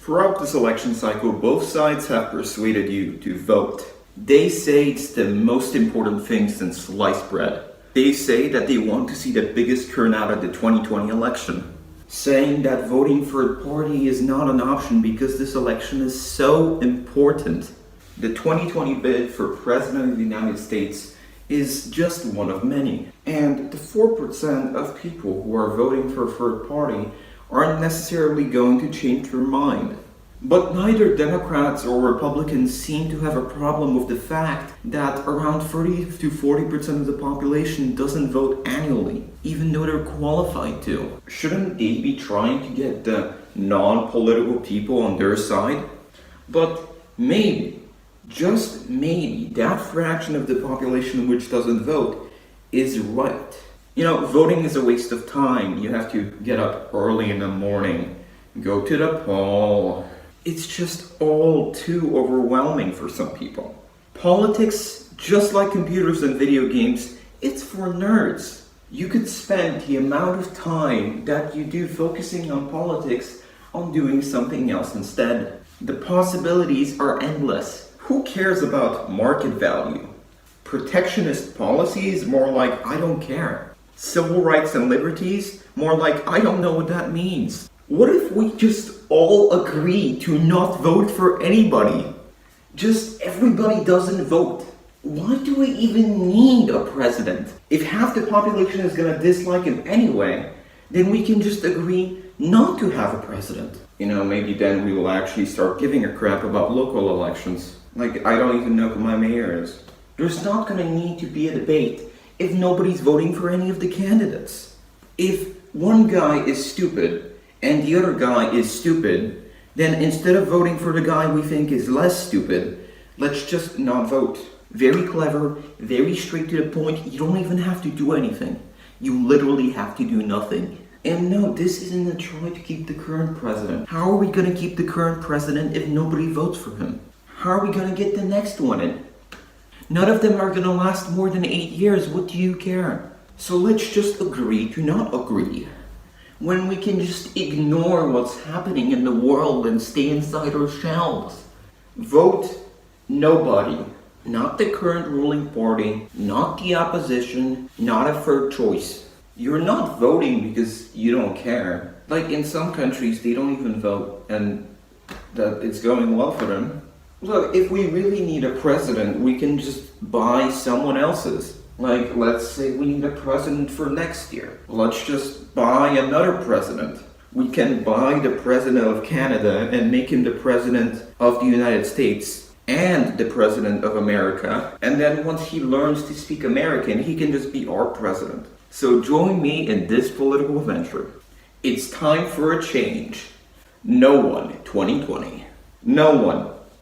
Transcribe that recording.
Throughout this election cycle, both sides have persuaded you to vote. They say it's the most important thing since sliced bread. They say that they want to see the biggest turnout at the 2020 election, saying that voting for a party is not an option because this election is so important. The 2020 bid for President of the United States is just one of many. And the 4% of people who are voting for a third party aren't necessarily going to change their mind. But neither Democrats or Republicans seem to have a problem with the fact that around 30 to 40% of the population doesn't vote annually, even though they're qualified to. Shouldn't they be trying to get the non-political people on their side? But maybe, just maybe, that fraction of the population which doesn't vote is right. You know, voting is a waste of time. You have to get up early in the morning, go to the poll. It's just all too overwhelming for some people. Politics, just like computers and video games, it's for nerds. You could spend the amount of time that you do focusing on politics on doing something else instead. The possibilities are endless. Who cares about market value? Protectionist policies? More like, I don't care. Civil rights and liberties? More like, I don't know what that means. What if we just all agree to not vote for anybody? Just everybody doesn't vote. Why do we even need a president? If half the population is gonna dislike him anyway, then we can just agree not to have a president. You know, maybe then we will actually start giving a crap about local elections. Like, I don't even know who my mayor is. There's not gonna need to be a debate if nobody's voting for any of the candidates. If one guy is stupid and the other guy is stupid, then instead of voting for the guy we think is less stupid, let's just not vote. Very clever, very straight to the point. You don't even have to do anything. You literally have to do nothing. And no, this isn't a try to keep the current president. How are we gonna keep the current president if nobody votes for him? How are we gonna get the next one in? None of them are gonna last more than 8 years. What do you care? So let's just agree to not agree. When we can just ignore what's happening in the world and stay inside our shells. Vote nobody. Not the current ruling party, not the opposition, not a third choice. You're not voting because you don't care. Like in some countries, they don't even vote and that it's going well for them. Look, if we really need a president, we can just buy someone else's. Like, let's say we need a president for next year. Let's just buy another president. We can buy the president of Canada and make him the president of the United States and the president of America. And then once he learns to speak American, he can just be our president. So join me in this political venture. It's time for a change. No one 2020. No one